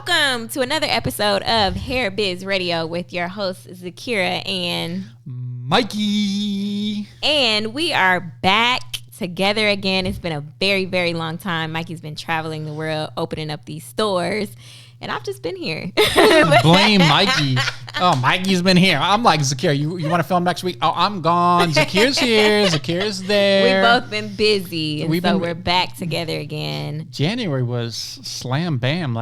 Welcome to another episode of Hair Biz Radio with your hosts Zakiyrah and Mikey. And we are back together again. It's been a very, very long time. Mikey's been traveling the world, opening up these stores, and I've just been here. Blame Mikey. Oh, Mikey's been here. I'm like, Zakiyrah, you want to film next week? Oh, I'm gone. Zakiyrah's here. Zakiyrah's there. We've both been busy, and we're back together again. January was slam bam.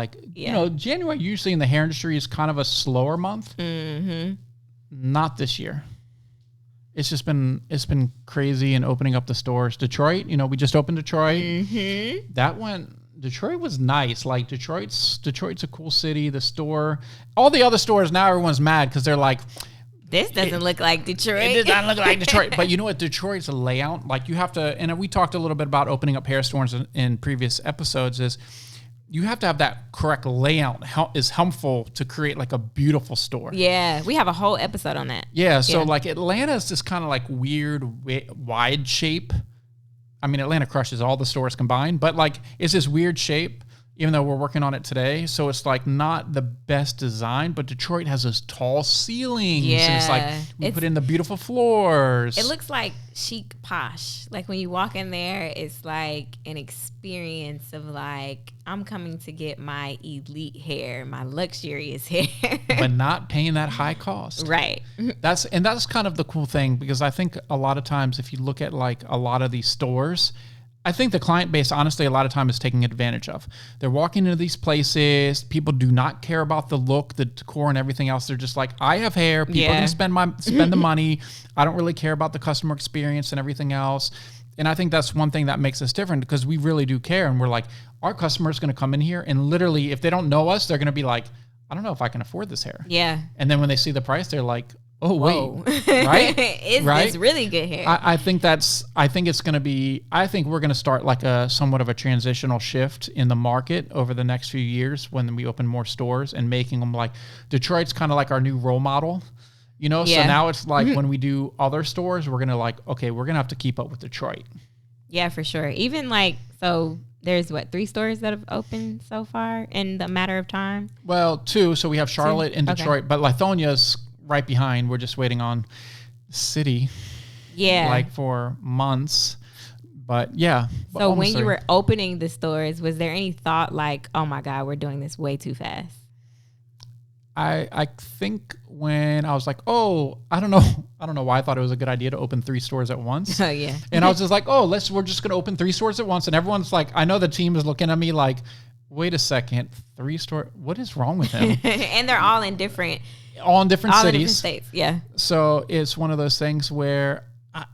January usually in the hair industry is kind of a slower month. Mm-hmm. Not this year. It's been crazy and opening up the stores. Detroit, we just opened Detroit. Mm-hmm. Detroit was nice. Like Detroit's a cool city. The store, all the other stores now, everyone's mad because they're like, this doesn't look like Detroit. It does not look like Detroit. But you know what? Detroit's a layout. Like you have to, and we talked a little bit about opening up hair stores in previous episodes. Is you have to have that correct layout is helpful to create like a beautiful store. Yeah, we have a whole episode on that. Yeah, so like Atlanta is this kind of like weird wide shape. I mean, Atlanta crushes all the stores combined, but like it's this weird shape, even though we're working on it today. So it's like not the best design, but Detroit has those tall ceilings. Yeah. And it's like we put in the beautiful floors. It looks like chic posh. Like when you walk in there, it's like an experience of like, I'm coming to get my elite hair, my luxurious hair. But not paying that high cost. Right. That's kind of the cool thing, because I think a lot of times if you look at like a lot of these stores, I think the client base, honestly, a lot of time is taking advantage of. They're walking into these places. People do not care about the look, the decor, and everything else. They're just like, I have hair. People are going to spend the money. I don't really care about the customer experience and everything else. And I think that's one thing that makes us different, because we really do care. And we're like, our customer is going to come in here, and literally, if they don't know us, they're going to be like, I don't know if I can afford this hair. Yeah. And then when they see the price, they're like, oh, whoa. wait, right? It's really good hair. I think we're going to start like a somewhat of a transitional shift in the market over the next few years when we open more stores, and making them like Detroit's kind of like our new role model, So now it's like when we do other stores, we're going to like, okay, we're going to have to keep up with Detroit. Yeah, for sure. Even like, so there's 3 stores that have opened so far in the matter of time? Well, 2. So we have Charlotte and Detroit, but Lithonia's right behind. We're just waiting on the city. Yeah. Like for months. But yeah. So when you were opening the stores, was there any thought like, oh my God, we're doing this way too fast? I think when I was like, oh, I don't know why I thought it was a good idea to open 3 stores at once. Oh yeah. And I was just like, we're just going to open 3 stores at once. And everyone's like, I know the team is looking at me like, wait a second, 3 stores, what is wrong with him? And they're all in different cities. In different states, yeah. So it's one of those things where,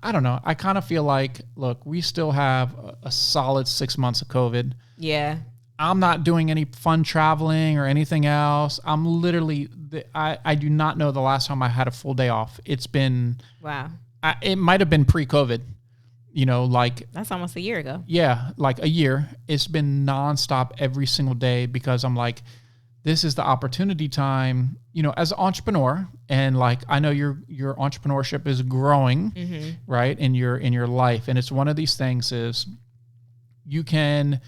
I don't know, I kind of feel like, look, we still have a solid 6 months of COVID. Yeah. I'm not doing any fun traveling or anything else. I'm literally, I do not know the last time I had a full day off. It's been, wow. It might have been pre-COVID, like. That's almost a year ago. Yeah, like a year. It's been nonstop every single day, because I'm like, this is the opportunity time, as an entrepreneur. And like, I know your entrepreneurship is growing, right, in your life. And it's one of these things is you can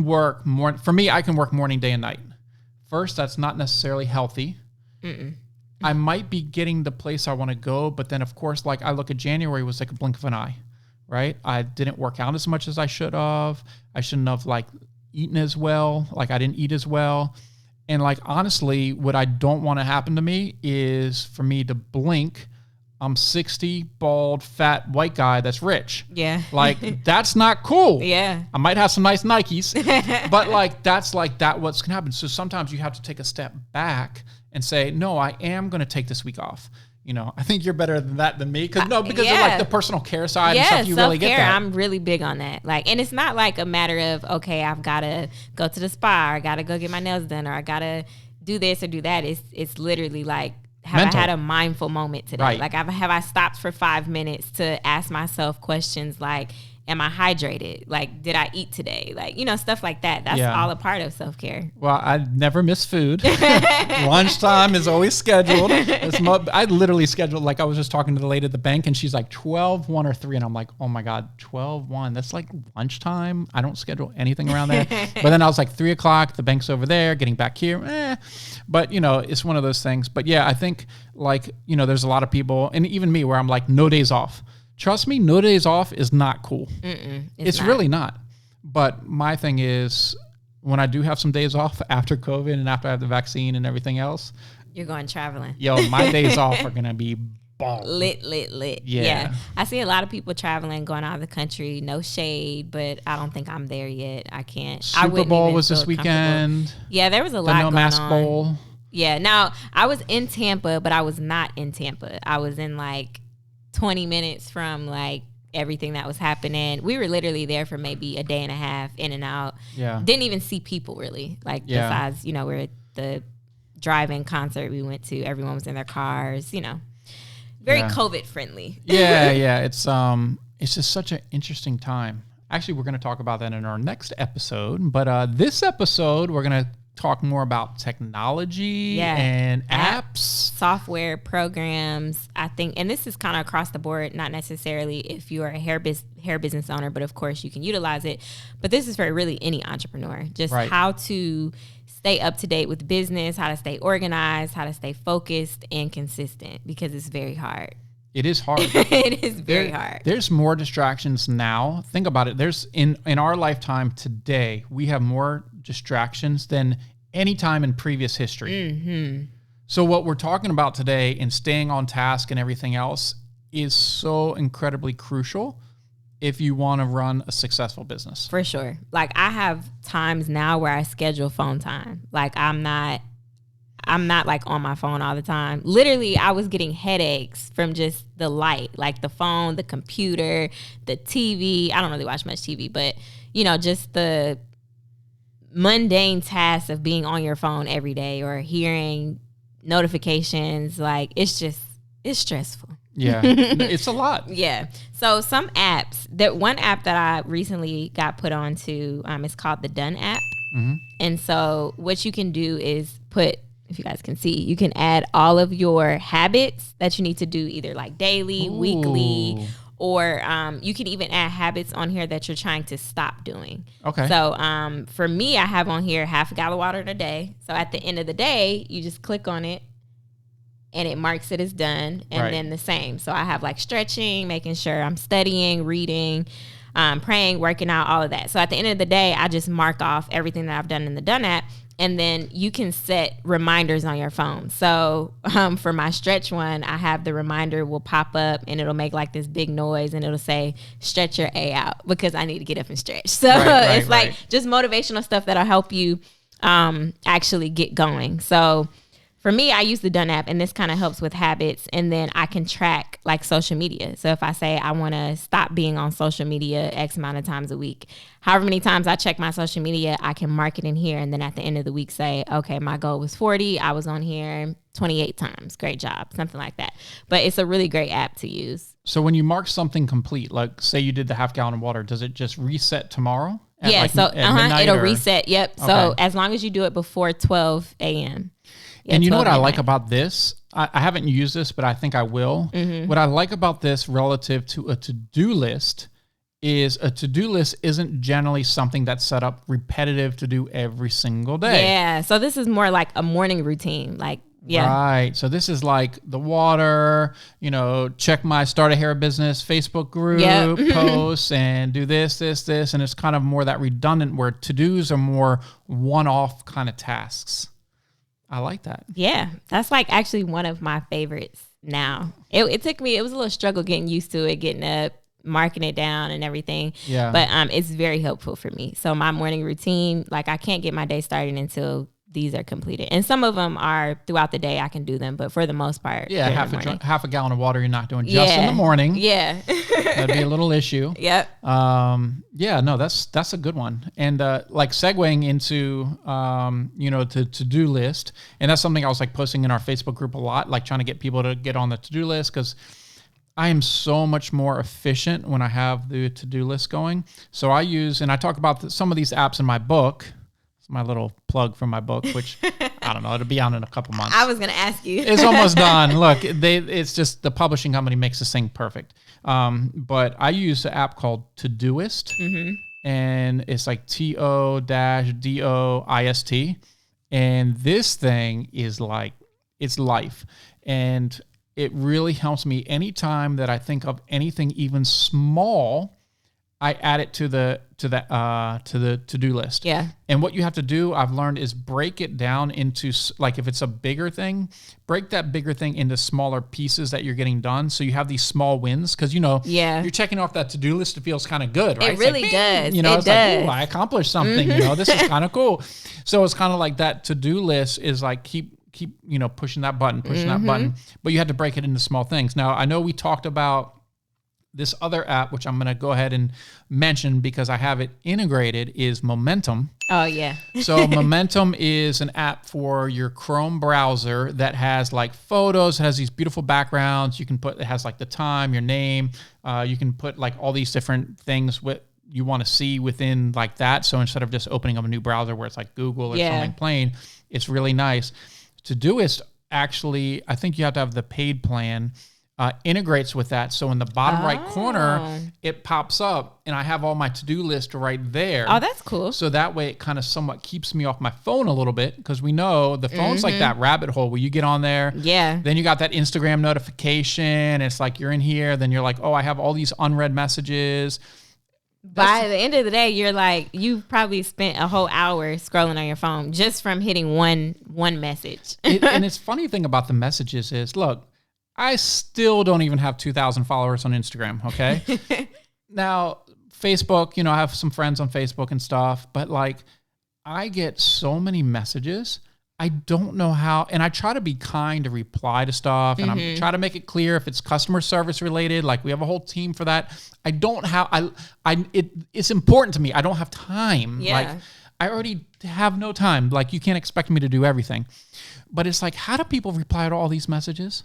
work more. For me, I can work morning, day, and night. First, that's not necessarily healthy. I might be getting the place I want to go, but then of course, like I look at January was like a blink of an eye, right? I didn't work out as much as I should have. I shouldn't have like eaten as well. Like I didn't eat as well. And like, honestly, what I don't want to happen to me is for me to blink. I'm 60, bald, fat, white guy that's rich. Yeah. Like, that's not cool. Yeah. I might have some nice Nikes, but like, that's like that what's going to happen. So sometimes you have to take a step back and say, no, I am going to take this week off. I think you're better than that than me. Because of like the personal care side and stuff, you really get that. I'm really big on that. Like, and it's not like a matter of, okay, I've got to go to the spa, or I got to go get my nails done, or I got to do this or do that. It's literally like, have I had a mindful moment today? Right. Like, have I stopped for 5 minutes to ask myself questions like, am I hydrated? Like, did I eat today? Like, you know, stuff like that. That's all a part of self-care. Well, I never miss food. Lunchtime is always scheduled. I literally scheduled, like I was just talking to the lady at the bank and she's like 12, 1 or 3. And I'm like, oh my God, 12, 1. That's like lunchtime. I don't schedule anything around there. But then I was like 3 o'clock, the bank's over there, getting back here. But you know, it's one of those things. But yeah, I think like, you know, there's a lot of people and even me where I'm like, no days off. Trust me, no days off is not cool. It's really not. But my thing is, when I do have some days off after COVID and after I have the vaccine and everything else, you're going traveling. Yo, my days off are going to be bomb. Lit. Yeah. I see a lot of people traveling, going out of the country. No shade, but I don't think I'm there yet. I can't. Super Bowl was this weekend. Yeah, there was a lot going on. The No Mask Bowl. Yeah. Now, I was in Tampa, but I was not in Tampa. I was in like 20 minutes from like everything that was happening. We were literally there for maybe a day and a half, in and out. Yeah. Didn't even see people really. Like besides, you know, we're at the drive-in concert we went to. Everyone was in their cars, you know. Very COVID friendly. Yeah. It's just such an interesting time. Actually, we're going to talk about that in our next episode. But this episode, we're going to talk more about technology and apps, software, programs. I think, and this is kind of across the board, not necessarily if you are a hair business owner, but of course you can utilize it. But this is for really any entrepreneur, just how to stay up to date with business, how to stay organized, how to stay focused and consistent, because it's very hard. It is hard. It is very hard. There's more distractions now. Think about it. There's in our lifetime today, we have more distractions than any time in previous history. So what we're talking about today and staying on task and everything else is so incredibly crucial if you want to run a successful business. For sure. Like I have times now where I schedule phone time. Like I'm not like on my phone all the time. Literally, I was getting headaches from just the light, like the phone, the computer, the TV. I don't really watch much TV, but you know, just the mundane tasks of being on your phone every day or hearing notifications. Like it's stressful. Yeah, it's a lot. Yeah. So some apps, one app that I recently got put onto, is called the Done app. And so what you can do is if you guys can see, you can add all of your habits that you need to do either like daily, weekly, or you can even add habits on here that you're trying to stop doing. Okay. So for me, I have on here half a gallon of water a day. So at the end of the day, you just click on it and it marks it as done. And then the same. So I have like stretching, making sure I'm studying, reading, praying, working out, all of that. So at the end of the day, I just mark off everything that I've done in the Done app. And then you can set reminders on your phone. So for my stretch one, I have the reminder will pop up and it'll make like this big noise and it'll say, stretch your A out, because I need to get up and stretch. So it's like just motivational stuff that'll help you actually get going. So for me, I use the Done app, and this kind of helps with habits. And then I can track like social media. So if I say I want to stop being on social media X amount of times a week, however many times I check my social media, I can mark it in here. And then at the end of the week say, okay, my goal was 40. I was on here 28 times. Great job. Something like that. But it's a really great app to use. So when you mark something complete, like say you did the half gallon of water, does it just reset tomorrow? Yeah. So it'll reset. Yep. Okay. So as long as you do it before 12 a.m. Yeah, and you know what I like about this? I haven't used this, but I think I will. What I like about this relative to a to-do list is a to-do list isn't generally something that's set up repetitive to do every single day. Yeah. So this is more like a morning routine. Like, yeah. Right. So this is like the water, you know, check my Start a Hair Business Facebook group posts and do this. And it's kind of more that redundant where to-dos are more one-off kind of tasks. I like that. Yeah. That's like actually one of my favorites now. It took me, it was a little struggle getting used to it, getting up, marking it down and everything. Yeah. But it's very helpful for me. So my morning routine, like I can't get my day started until these are completed. And some of them are throughout the day I can do them, but for the most part. Yeah, half a gallon of water you're not doing just in the morning. Yeah. That'd be a little issue. Yep. Yeah, no, that's a good one. And like segueing into, you know, to-do list. And that's something I was like posting in our Facebook group a lot, like trying to get people to get on the to-do list. Because I am so much more efficient when I have the to-do list going. So I use, and I talk about some of these apps in my book. It's my little plug for my book, which I don't know, it'll be out in a couple months. I was going to ask you. It's almost done. Look, it's just the publishing company makes this thing perfect. But I use an app called Todoist, and it's like TO-DOIST. And this thing is like, it's life. And it really helps me anytime that I think of anything even small, I add it to the to-do list. Yeah. And what you have to do, I've learned, is break it down into, like, if it's a bigger thing, break that bigger thing into smaller pieces that you're getting done. So you have these small wins, because, you're checking off that to-do list. It feels kind of good, right? It really does. It's does. like, ooh, I accomplished something. This is kind of cool. So it's kind of like that to-do list is like, keep pushing that button, but you have to break it into small things. Now, I know we talked about this other app, which I'm going to go ahead and mention because I have it integrated, is Momentum. Oh, yeah. So Momentum is an app for your Chrome browser that has like photos, has these beautiful backgrounds. You can put, it has like the time, your name. You can put like all these different things you want to see within like that. So instead of just opening up a new browser where it's like Google or something plain, it's really nice. Todoist, actually, I think you have to have the paid plan, integrates with that. So in the bottom right corner, it pops up, and I have all my to-do list right there. Oh, that's cool. So that way it kind of somewhat keeps me off my phone a little bit, because we know the phone's like that rabbit hole where you get on there. Yeah. Then you got that Instagram notification. It's like you're in here. Then you're like, oh, I have all these unread messages. By the end of the day, you're like, you've probably spent a whole hour scrolling on your phone just from hitting one message. And it's funny thing about the messages is, look, I still don't even have 2,000 followers on Instagram, okay? Now, Facebook, I have some friends on Facebook and stuff, but like, I get so many messages. I don't know how, and I try to be kind to reply to stuff, and I'm trying to make it clear if it's customer service related. Like, we have a whole team for that. I don't have, it's important to me. I don't have time. Yeah. Like, I already have no time. Like, you can't expect me to do everything. But it's like, how do people reply to all these messages?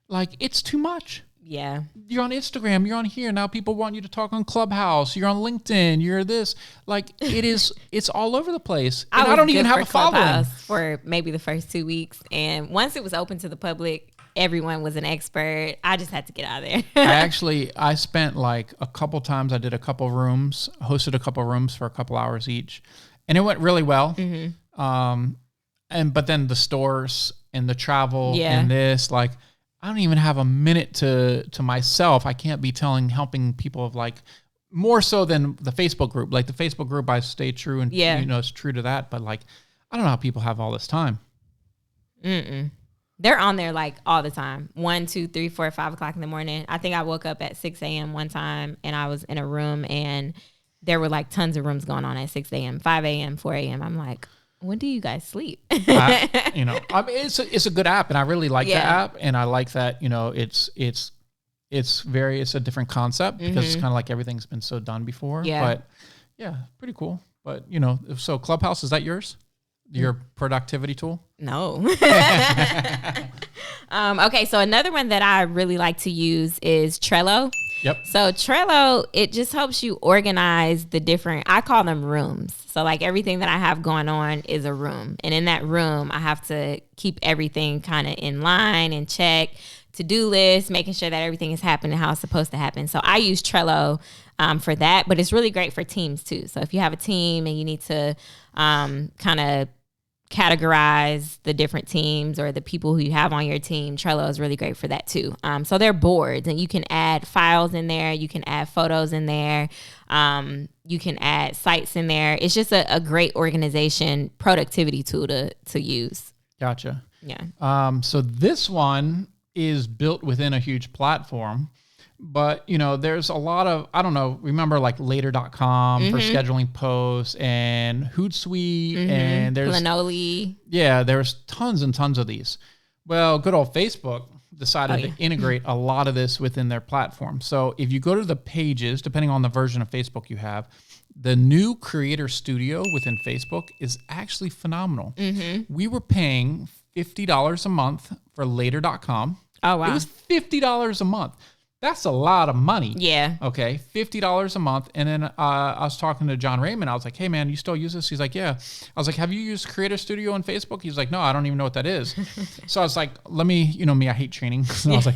Like, it's too much. Yeah. You're on Instagram, you're on here. Now people want you to talk on Clubhouse. You're on LinkedIn, you're this. Like, it's all over the place. And I don't even have a following. For maybe the first 2 weeks. And once it was open to the public, everyone was an expert. I just had to get out of there. I spent like a couple times, I did a couple rooms, hosted a couple rooms for a couple hours each. And it went really well. But then the stores and the travel and this, like, I don't even have a minute to myself. I can't be helping people of like, more so than the Facebook group. Like the Facebook group, I stay true and it's true to that. But like, I don't know how people have all this time. They're on there like all the time. 1, 2, 3, 4, 5 o'clock in the morning. I think I woke up at 6 a.m. one time, and I was in a room, and there were like tons of rooms going on at 6 a.m., 5 a.m., 4 a.m. I'm like, when do you guys sleep? I mean, it's a good app, and I really like the app, and I like that, it's a different concept because it's kind of like everything's been so done before. Yeah. But yeah, pretty cool. But so Clubhouse, is that yours? Your productivity tool? No. Okay, so another one that I really like to use is Trello. Yep. So Trello, it just helps you organize I call them rooms. So like everything that I have going on is a room. And in that room, I have to keep everything kind of in line and check, to-do list, making sure that everything is happening how it's supposed to happen. So I use Trello for that, but it's really great for teams too. So if you have a team and you need to kind of categorize the different teams or the people who you have on your team, Trello is really great for that too. So they're boards, and you can add files in there. You can add photos in there. You can add sites in there. It's just a great organization productivity tool to use. Gotcha. Yeah. So this one is built within a huge platform. But, there's a lot of, I don't know, remember like later.com for scheduling posts, and Hootsuite, and there's Planoly. Yeah, there's tons and tons of these. Well, good old Facebook decided to integrate a lot of this within their platform. So if you go to the pages, depending on the version of Facebook you have, the new Creator Studio within Facebook is actually phenomenal. We were paying $50 a month for later.com. Oh, wow. It was $50 a month. That's a lot of money. Yeah. Okay. $50 a month. And then I was talking to John Raymond. I was like, hey, man, you still use this? He's like, yeah. I was like, have you used Creator Studio on Facebook? He's like, no, I don't even know what that is. So I was like, let me, you know me, I hate training. So I was like,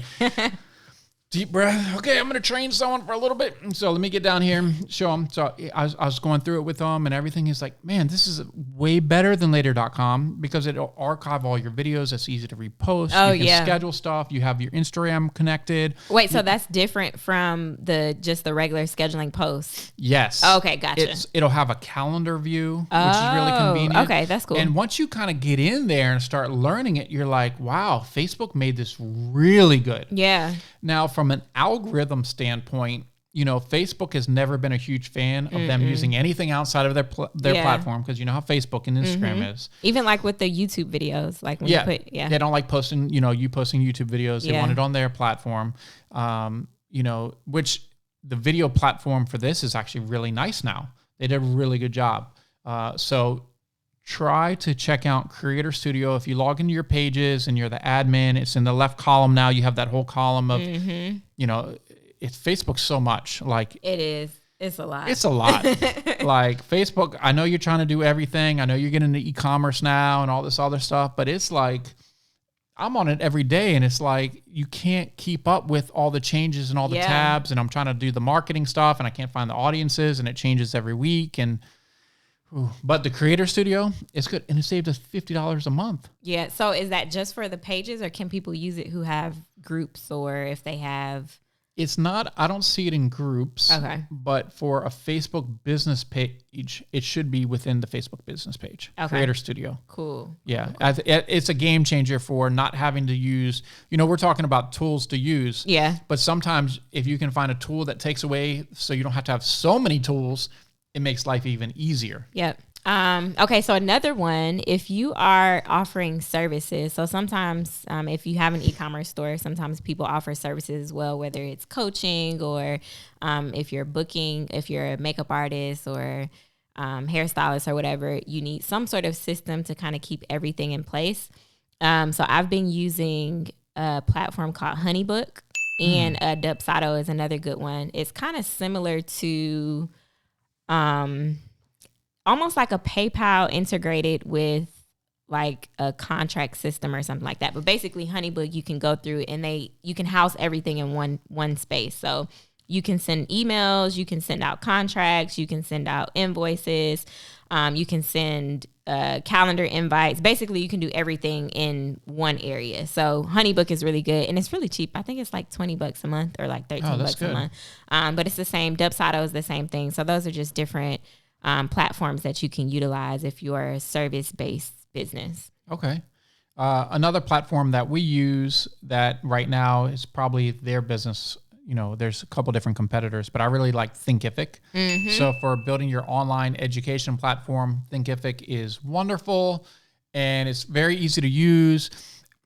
deep breath. Okay, I'm going to train someone for a little bit. So let me get down here and show him. So I was going through it with him and everything. He's like, man, this is way better than later.com because it'll archive all your videos. It's easy to repost. Oh, you can schedule stuff. You have your Instagram connected. Wait, so that's different from just the regular scheduling posts? Yes. Okay, gotcha. It'll have a calendar view, which is really convenient. Okay, that's cool. And once you kind of get in there and start learning it, you're like, wow, Facebook made this really good. Yeah. Now, from an algorithm standpoint, you know, Facebook has never been a huge fan of them using anything outside of their platform because you know how Facebook and Instagram is. Even like with the YouTube videos, like when you put, they don't like posting, you know, you posting YouTube videos. They want it on their platform, you know, which the video platform for this is actually really nice now. They did a really good job. So try to check out Creator Studio. If you log into your pages and you're the admin, it's in the left column now. You have that whole column of, you know, it's Facebook so much. Like it is. It's a lot. It's a lot. Like Facebook, I know you're trying to do everything. I know you're getting into e-commerce now and all this other stuff, but it's like, I'm on it every day and it's like, you can't keep up with all the changes and all the tabs. And I'm trying to do the marketing stuff and I can't find the audiences and it changes every week. And but the Creator Studio is good, and it saved us $50 a month. Yeah. So is that just for the pages, or can people use it who have groups, or if they have? It's not. I don't see it in groups. Okay. But for a Facebook business page, it should be within the Facebook business page. Okay. Creator Studio. Cool. Yeah. Cool. It's a game changer for not having to use. You know, we're talking about tools to use. Yeah. But sometimes if you can find a tool that takes away, so you don't have to have so many tools, it makes life even easier. Yep. Okay, so another one, if you are offering services, so sometimes if you have an e-commerce store, sometimes people offer services as well, whether it's coaching or if you're booking, if you're a makeup artist or hairstylist or whatever, you need some sort of system to kind of keep everything in place. So I've been using a platform called Honeybook, and Dubsado is another good one. It's kind of similar to almost like a PayPal integrated with like a contract system or something like that. But basically Honeybook, you can go through and you can house everything in one space. So you can send emails, you can send out contracts, you can send out invoices, you can send calendar invites. Basically, you can do everything in one area. So Honeybook is really good, and it's really cheap. I think it's like $20 a month or like $13 a month. But it's the same. Dubsado is the same thing. So those are just different platforms that you can utilize if you're a service-based business. Okay. Another platform that we use that right now is probably their business. You know, there's a couple different competitors, but I really like Thinkific. So for building your online education platform, Thinkific is wonderful and it's very easy to use.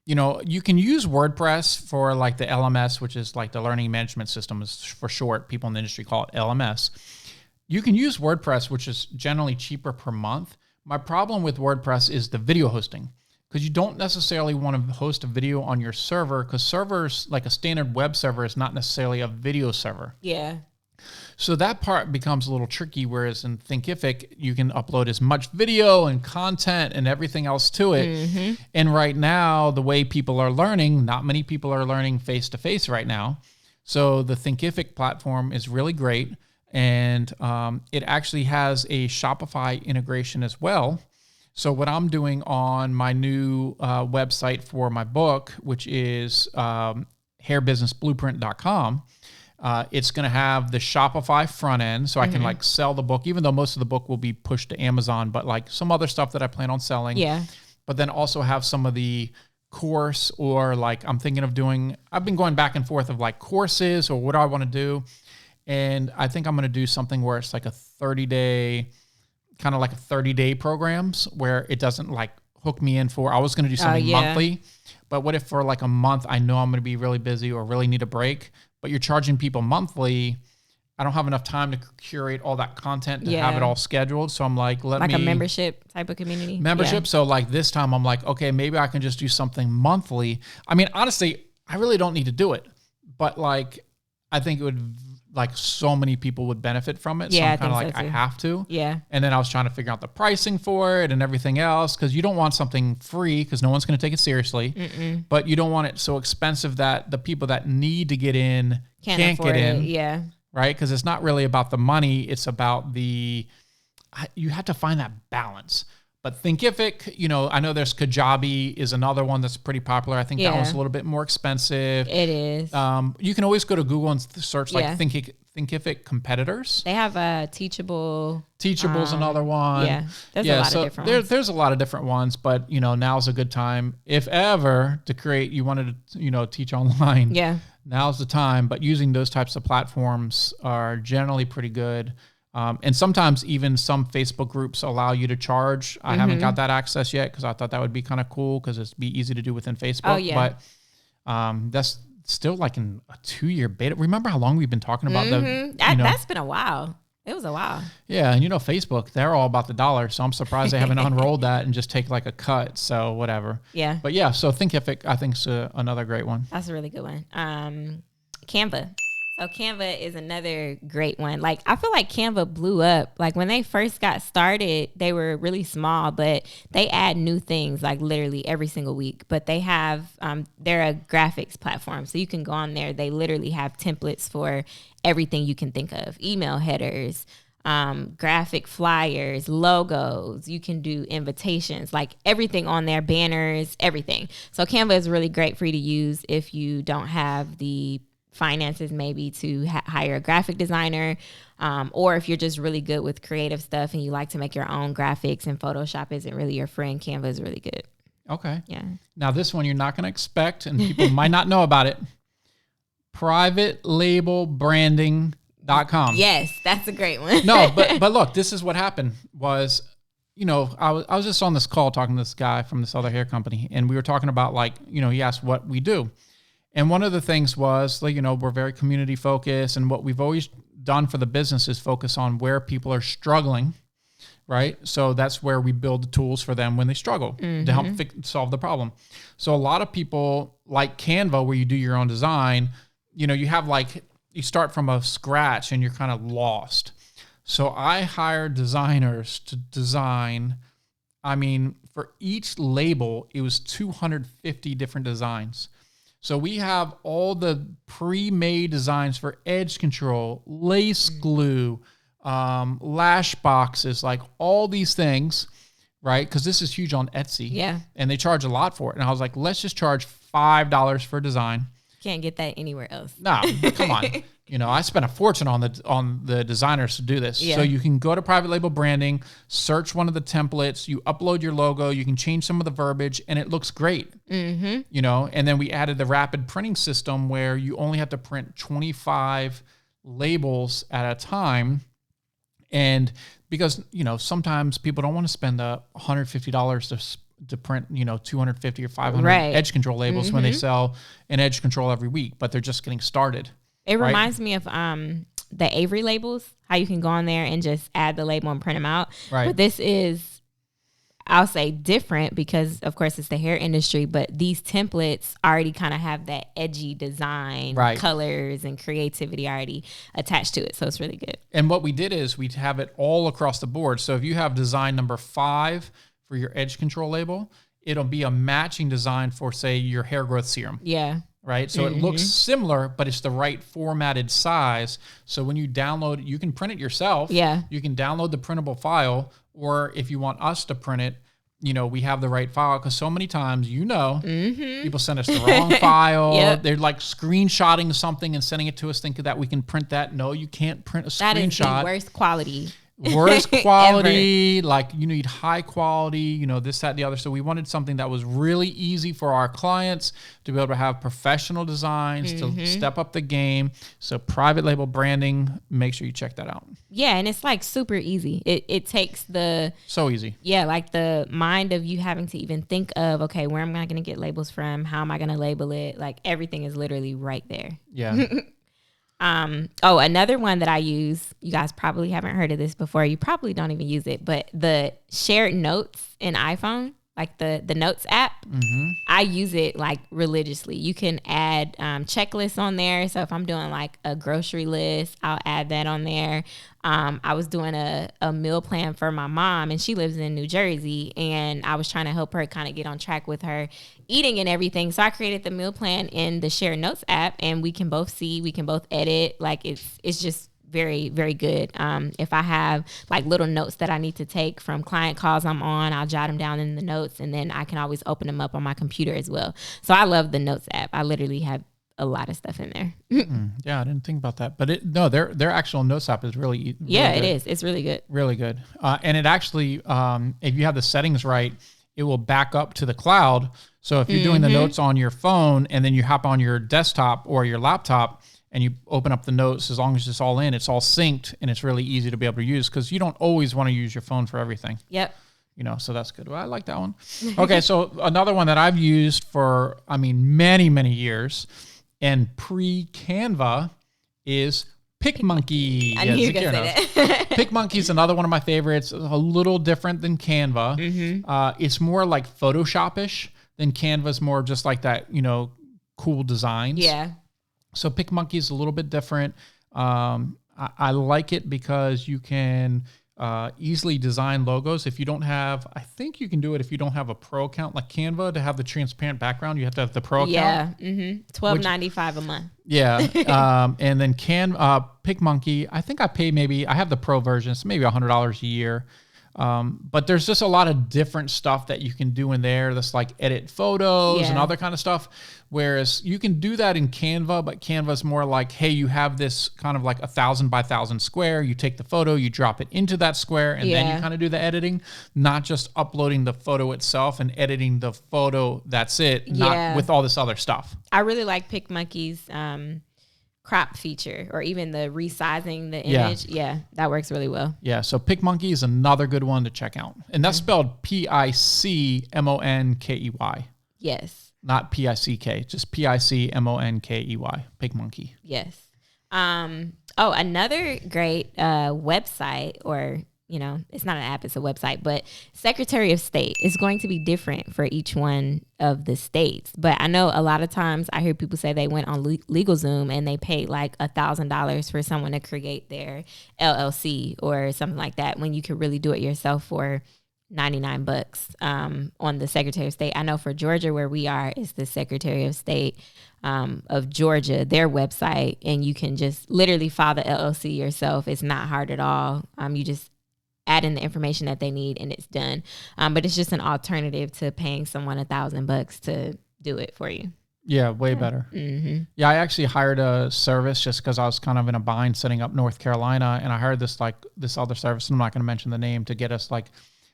You know, you can use WordPress for like the LMS, which is like the learning management system is for short. People in the industry call it LMS. You can use WordPress, which is generally cheaper per month. My problem with WordPress is the video hosting, because you don't necessarily want to host a video on your server, because servers, like a standard web server, is not necessarily a video server. Yeah. So that part becomes a little tricky, whereas in Thinkific, you can upload as much video and content and everything else to it. And right now, the way people are learning, not many people are learning face-to-face right now. So the Thinkific platform is really great. And it actually has a Shopify integration as well. So what I'm doing on my new website for my book, which is hairbusinessblueprint.com, it's going to have the Shopify front end, so I can like sell the book, even though most of the book will be pushed to Amazon, but like some other stuff that I plan on selling. Yeah. But then also have some of the course, or like I'm thinking of doing, I've been going back and forth of like courses or what do I want to do. And I think I'm going to do something where it's like a 30-day, kind of like a 30-day programs where it doesn't like hook me in for, I was going to do something monthly, but what if for like a month, I know I'm going to be really busy or really need a break, but you're charging people monthly. I don't have enough time to curate all that content to have it all scheduled. So I'm like, like a membership type of community. Membership. Yeah. So like this time I'm like, okay, maybe I can just do something monthly. I mean, honestly, I really don't need to do it, but like, I think it would, like, so many people would benefit from it. Yeah, so I'm kind of like, I have to. Yeah. And then I was trying to figure out the pricing for it and everything else, because you don't want something free because no one's going to take it seriously. But you don't want it so expensive that the people that need to get in can't get in. Yeah. Right? Because it's not really about the money. It's about you have to find that balance. But Thinkific, you know, I know there's Kajabi is another one that's pretty popular. I think that one's a little bit more expensive. It is. You can always go to Google and search like Thinkific competitors. They have Teachable's another one. Yeah, there's a lot of different ones. There's a lot of different ones, but you know, now's a good time if ever to create. You wanted to, you know, teach online. Yeah, now's the time. But using those types of platforms are generally pretty good. And sometimes even some Facebook groups allow you to charge. I haven't got that access yet because I thought that would be kind of cool because it'd be easy to do within Facebook. Oh, yeah. But that's still like in a 2-year beta. Remember how long we've been talking about that's been a while. It was a while. Yeah, and you know, Facebook, they're all about the dollar, so I'm surprised they haven't unrolled that and just take like a cut. So whatever. Yeah. But yeah, so Thinkific, I think, is another great one. That's a really good one. Canva. So Canva is another great one. Like, I feel like Canva blew up. Like, when they first got started, they were really small, but they add new things like literally every single week. But they have, they're a graphics platform. So you can go on there. They literally have templates for everything you can think of. Email headers, graphic flyers, logos. You can do invitations, like everything on there, banners, everything. So Canva is really great for you to use if you don't have the finances maybe to hire a graphic designer, or if you're just really good with creative stuff and you like to make your own graphics and Photoshop isn't really your friend, Canva is really good. Okay. Yeah. Now this one you're not going to expect, and people might not know about it. Privatelabelbranding.com. Yes, that's a great one. No, but look, this is what happened was, you know, I was just on this call talking to this guy from this other hair company, and we were talking about, like, you know, he asked what we do. And one of the things was, like, you know, we're very community focused, and what we've always done for the business is focus on where people are struggling, right? So that's where we build the tools for them when they struggle to help solve the problem. So a lot of people like Canva, where you do your own design, you know, you have like, you start from a scratch and you're kind of lost. So I hired designers to design, I mean, for each label, it was 250 different designs. So we have all the pre-made designs for edge control, lace glue, lash boxes, like all these things, right? Because this is huge on Etsy. Yeah. And they charge a lot for it. And I was like, let's just charge $5 for design. Can't get that anywhere else. No, come on. You know, I spent a fortune on the designers to do this. Yeah. So you can go to private label branding, search one of the templates, you upload your logo, you can change some of the verbiage, and it looks great. You know, and then we added the rapid printing system where you only have to print 25 labels at a time. And because, you know, sometimes people don't want to spend $150 to print, you know, 250 or 500 edge control labels when they sell an edge control every week, but they're just getting started. It reminds me of the Avery labels, how you can go on there and just add the label and print them out. Right. But this is, I'll say, different because, of course, it's the hair industry, but these templates already kind of have that edgy design, colors, and creativity already attached to it. So it's really good. And what we did is we have it all across the board. So if you have design number 5 for your edge control label, it'll be a matching design for, say, your hair growth serum. Yeah. Right? So it looks similar, but it's the right formatted size. So when you download it, you can print it yourself. Yeah. You can download the printable file, or if you want us to print it, you know, we have the right file, because so many times, you know, people send us the wrong file. Yep. They're like screenshotting something and sending it to us thinking that we can print that. No, you can't print a screenshot. That is the worst quality. Worst quality, like you need high quality, you know, this, that, and the other. So we wanted something that was really easy for our clients to be able to have professional designs, to step up the game. So private label branding, make sure you check that out. Yeah, and it's like super easy. It takes the... So easy. Yeah, like the mind of you having to even think of, okay, where am I going to get labels from? How am I going to label it? Like everything is literally right there. Yeah. Another one that I use, you guys probably haven't heard of this before. You probably don't even use it, but the shared notes in iPhone. like the Notes app. I use it like religiously. You can add checklists on there. So if I'm doing like a grocery list, I'll add that on there. I was doing a meal plan for my mom, and she lives in New Jersey, and I was trying to help her kind of get on track with her eating and everything. So I created the meal plan in the Share Notes app, and we can both see, we can both edit. Like it's just very, very good. If I have like little notes that I need to take from client calls I'm on, I'll jot them down in the notes, and then I can always open them up on my computer as well. So I love the Notes app. I literally have a lot of stuff in there. Yeah, I didn't think about that, but their actual Notes app is really yeah, good. it is. It's really good. Really good. And it actually, if you have the settings right, it will back up to the cloud. So if you're doing the notes on your phone and then you hop on your desktop or your laptop and you open up the notes, as long as it's all in, it's all synced, and it's really easy to be able to use, because you don't always want to use your phone for everything. Yep. So that's good. Well, I like that one. Okay, so another one that I've used for, many, many years, and pre-Canva, is Picmonkey. I knew you were going to say that. Picmonkey is another one of my favorites. It's a little different than Canva. It's more like Photoshop-ish than Canva's more just like that, cool designs. Yeah. So Picmonkey is a little bit different. I like it because you can easily design logos. If you don't have, I think you can do it if you don't have a pro account like Canva to have the transparent background. You have to have the pro account. Yeah, $12.95 a month. Yeah, and then Picmonkey, I think I have the pro version. It's maybe $100 a year. But there's just a lot of different stuff that you can do in there. That's like edit photos and other kind of stuff. Whereas you can do that in Canva, but Canva's more like, hey, you have this kind of like 1,000 by 1,000 square. You take the photo, you drop it into that square, and then you kind of do the editing, not just uploading the photo itself and editing the photo. That's it. Not with all this other stuff. I really like Picmonkey's crop feature, or even the resizing the image. Yeah, that works really well. Yeah, so Picmonkey is another good one to check out. And that's spelled Picmonkey. Yes. Not Pick, just Picmonkey, Picmonkey. Yes. Another great website, or it's not an app, it's a website, but Secretary of State is going to be different for each one of the states. But I know a lot of times I hear people say they went on LegalZoom and they paid like $1,000 for someone to create their LLC or something like that, when you could really do it yourself for $99 on the Secretary of State. I know for Georgia, where we are, is the Secretary of State of Georgia, their website, and you can just literally file the LLC yourself. It's not hard at all. You just add in the information that they need and it's done. But it's just an alternative to paying someone $1,000 to do it for you. Yeah, way better. Mm-hmm. Yeah, I actually hired a service just because I was kind of in a bind setting up North Carolina, and I hired this other service, and I'm not going to mention the name, to get us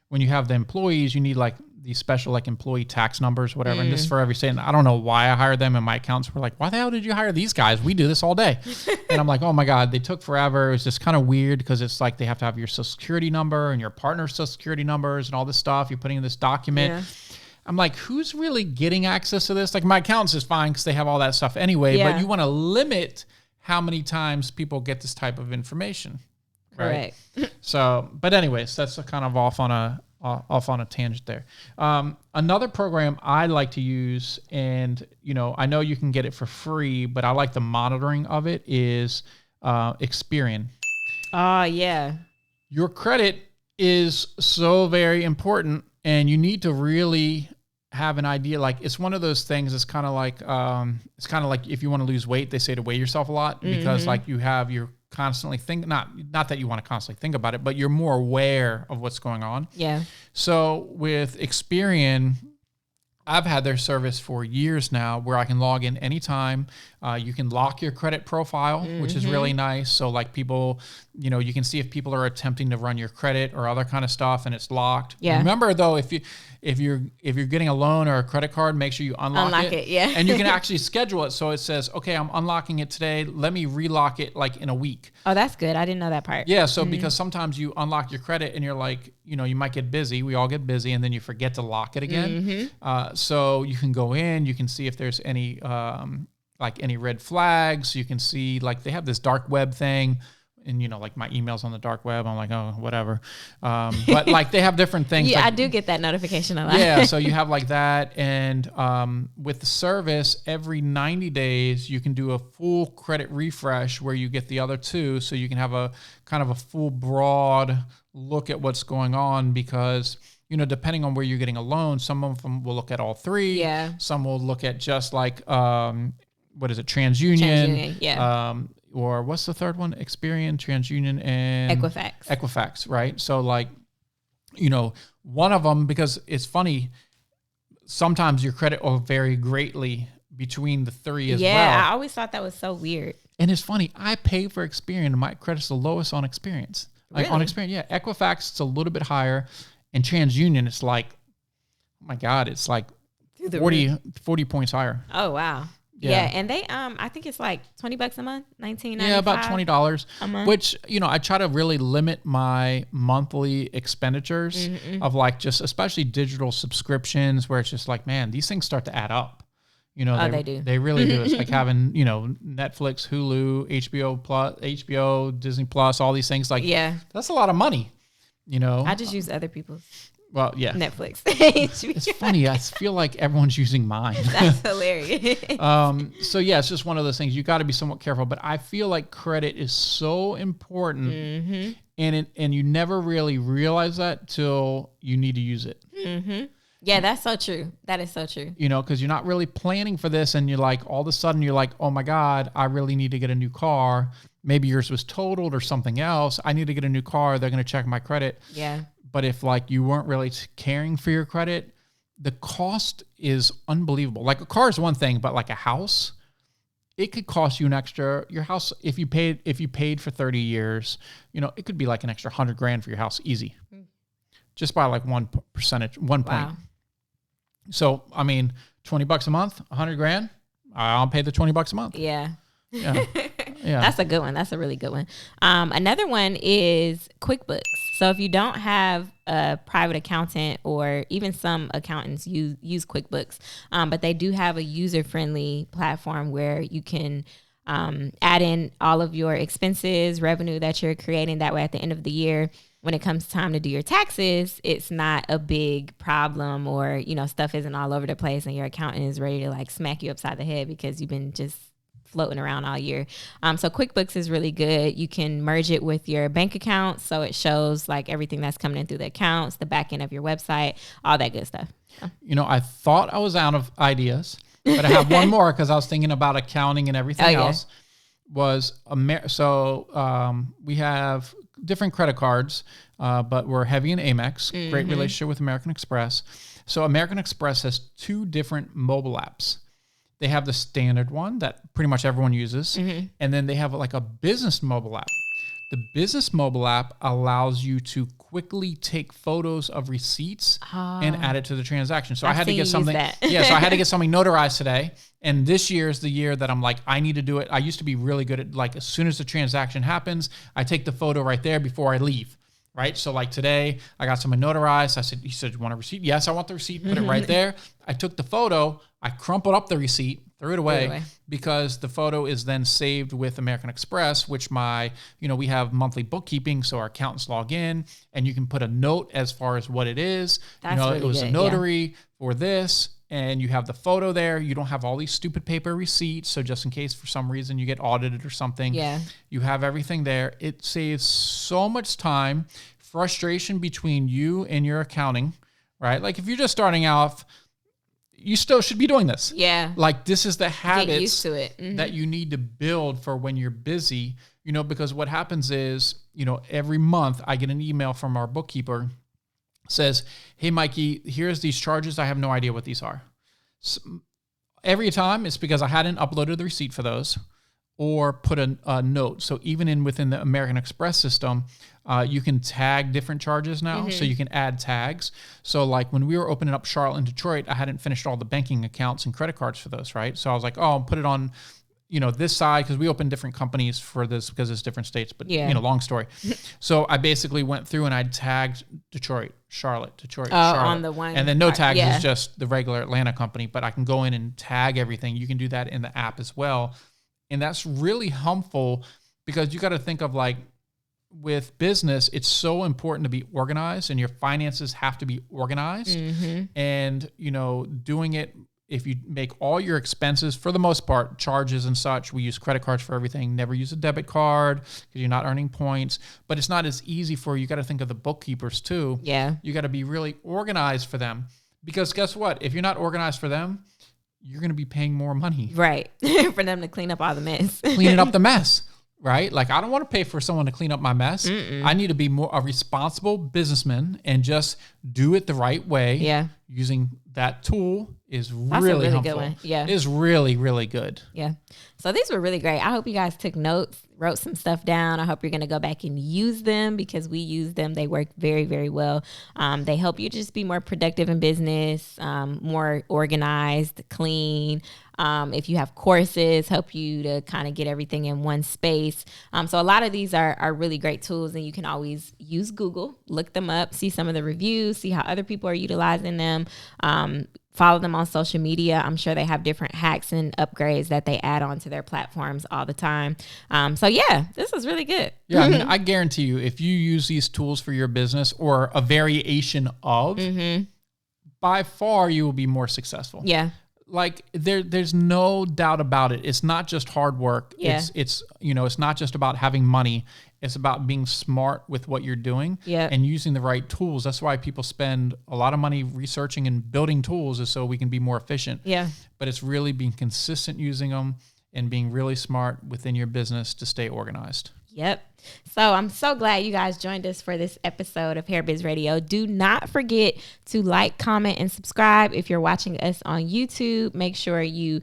when you have the employees, you need these special employee tax numbers, whatever. And this is for every state. And I don't know why I hired them, and my accountants were like, why the hell did you hire these guys? We do this all day. And I'm like, oh my God, they took forever. It was just kind of weird, because it's like they have to have your social security number and your partner's social security numbers and all this stuff you're putting in this document. Yeah. I'm like, who's really getting access to this? Like, my accountants is fine because they have all that stuff anyway, but you want to limit how many times people get this type of information. Right. So, but anyways, that's kind of off on a tangent there. Another program I like to use, and I know you can get it for free, but I like the monitoring of it, is Experian. Yeah. Your credit is so very important, and you need to really have an idea. Like, it's one of those things. It's kind of like if you want to lose weight, they say to weigh yourself a lot, because you're constantly not that you want to constantly think about it, but you're more aware of what's going on. Yeah. So with Experian, I've had their service for years now, where I can log in anytime. You can lock your credit profile, which is really nice. So people, you can see if people are attempting to run your credit or other kind of stuff, and it's locked. Yeah. Remember though, if you're getting a loan or a credit card, make sure you unlock it. Yeah. And you can actually schedule it. So it says, okay, I'm unlocking it today. Let me relock it in a week. Oh, that's good. I didn't know that part. Yeah. So because sometimes you unlock your credit and you're like, you might get busy. We all get busy, and then you forget to lock it again. So you can go in, you can see if there's any red flags. You can see they have this dark web thing. and like my emails on the dark web, I'm like, oh, whatever. But like they have different things. Yeah, like, I do get that notification a lot. Yeah, so you have like that, and with the service, every 90 days you can do a full credit refresh where you get the other two, so you can have a kind of a full broad look at what's going on, because depending on where you're getting a loan, some of them will look at all three. Yeah. Some will look at just like what is it, TransUnion? Yeah. Or what's the third one? Experian, TransUnion, and Equifax, right? So like, one of them, because it's funny, sometimes your credit will vary greatly between the three as well. Yeah, I always thought that was so weird. And it's funny, I pay for Experian, and my credit's the lowest on Experian. Like on Experian, yeah. Equifax, it's a little bit higher, and TransUnion, it's like, oh my God, it's like 40 points higher. Oh, wow. Yeah, and they I think it's like $20 a month, $19.95. Yeah, about $20 a month. Which I try to really limit my monthly expenditures of like just especially digital subscriptions, where it's just like, man, these things start to add up. They do. They really do. It's like having Netflix, Hulu, HBO, Disney Plus, all these things. Like, that's a lot of money. I just use other people's. Well, yeah. Netflix. It's funny. I feel like everyone's using mine. That's hilarious. So yeah, it's just one of those things. You got to be somewhat careful, but I feel like credit is so important, and you never really realize that till you need to use it. Yeah, that's so true. That is so true. Because you're not really planning for this, and you're like, all of a sudden you're like, oh my God, I really need to get a new car. Maybe yours was totaled or something else. I need to get a new car. They're going to check my credit. Yeah. But if like you weren't really caring for your credit, the cost is unbelievable. Like a car is one thing, but like a house, it could cost you an extra. Your house, if you paid for 30 years, it could be like an extra $100,000 for your house, easy, just by like 1 point. So I mean, $20 a month, $100,000. I'll pay the $20 a month. Yeah. Yeah. Yeah. That's a good one. That's a really good one. Another one is QuickBooks. So if you don't have a private accountant, or even some accountants use QuickBooks, but they do have a user-friendly platform where you can add in all of your expenses, revenue that you're creating. That way at the end of the year, when it comes time to do your taxes, it's not a big problem, or, stuff isn't all over the place and your accountant is ready to like smack you upside the head because you've been just floating around all year. So QuickBooks is really good. You can merge it with your bank account, so it shows like everything that's coming in through the accounts, the back end of your website, all that good stuff. So. I thought I was out of ideas, but I have one more, because I was thinking about accounting and everything else. We have different credit cards, but we're heavy in AMEX. Great relationship with American Express. So American Express has 2 different mobile apps. They have the standard one that pretty much everyone uses. And then they have like a business mobile app. The business mobile app allows you to quickly take photos of receipts and add it to the transaction. So I had to get something. So I had to get something notarized today. And this year is the year that I'm like, I need to do it. I used to be really good at like, as soon as the transaction happens, I take the photo right there before I leave. Right. So like today I got something notarized. He said, you want a receipt? Yes, I want the receipt. Put it right there. I took the photo. I crumpled up the receipt, threw it away, because the photo is then saved with American Express, which we have monthly bookkeeping. So our accountants log in, and you can put a note as far as what it is. That's really it was good, a notary for this, and you have the photo there. You don't have all these stupid paper receipts. So just in case for some reason you get audited or something, you have everything there. It saves so much time, frustration between you and your accounting, right? Like if you're just starting off, you still should be doing this. Yeah. Like this is the habits Get used to it. that you need to build for when you're busy, because what happens is, every month I get an email from our bookkeeper, says, hey, Mikey, here's these charges. I have no idea what these are. So every time it's because I hadn't uploaded the receipt for those or put a note. So even within the American Express system, you can tag different charges now. So you can add tags. So like when we were opening up Charlotte and Detroit, I hadn't finished all the banking accounts and credit cards for those, right? So I was like, I'll put it on, this side, because we opened different companies for this because it's different states, but long story. So I basically went through and I tagged Detroit, Charlotte, Charlotte. On the one. And then no tags is just the regular Atlanta company, but I can go in and tag everything. You can do that in the app as well. And that's really helpful, because you got to think of like, with business, it's so important to be organized, and your finances have to be organized. And, you know, doing it, if you make all your expenses, for the most part, charges and such, we use credit cards for everything. Never use a debit card because you're not earning points. But it's not as easy for you. You got to think of the bookkeepers too. Yeah. You got to be really organized for them, because guess what? If you're not organized for them, you're going to be paying more money. Right. For them to clean up all the mess. Cleaning up the mess. Right? Like, I don't want to pay for someone to clean up my mess. I need to be more a responsible businessman and just do it the right way. Yeah. Using that tool is That's really a really helpful. good one. Yeah. It is really, really good. Yeah. So these were really great. I hope you guys took notes, wrote some stuff down. I hope you're going to go back and use them, because we use them. They work very, very well. They help you just be more productive in business, more organized, clean. If you have courses, help you to kind of get everything in one space. So a lot of these are really great tools, and you can always use Google, look them up, see some of the reviews, see how other people are utilizing them. Follow them on social media. I'm sure they have different hacks and upgrades that they add on to their platforms all the time. So yeah, this is really good. Yeah, I mean, I guarantee you, if you use these tools for your business or a variation of, by far you will be more successful. Yeah. Like, there's no doubt about it. It's not just hard work. Yeah. It's you know, it's not just about having money. It's about being smart with what you're doing and using the right tools. That's why people spend a lot of money researching and building tools, is so we can be more efficient. Yeah. But it's really being consistent using them and being really smart within your business to stay organized. Yep. So I'm so glad you guys joined us for this episode of Hair Biz Radio. Do not forget to like, comment, and subscribe. If you're watching us on YouTube, make sure you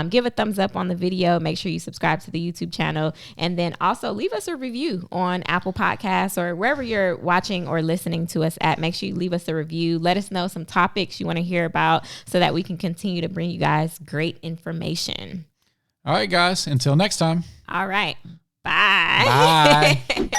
give a thumbs up on the video. Make sure you subscribe to the YouTube channel. And then also leave us a review on Apple Podcasts or wherever you're watching or listening to us at. Make sure you leave us a review. Let us know some topics you want to hear about so that we can continue to bring you guys great information. All right, guys. Until next time. All right. Bye. Bye.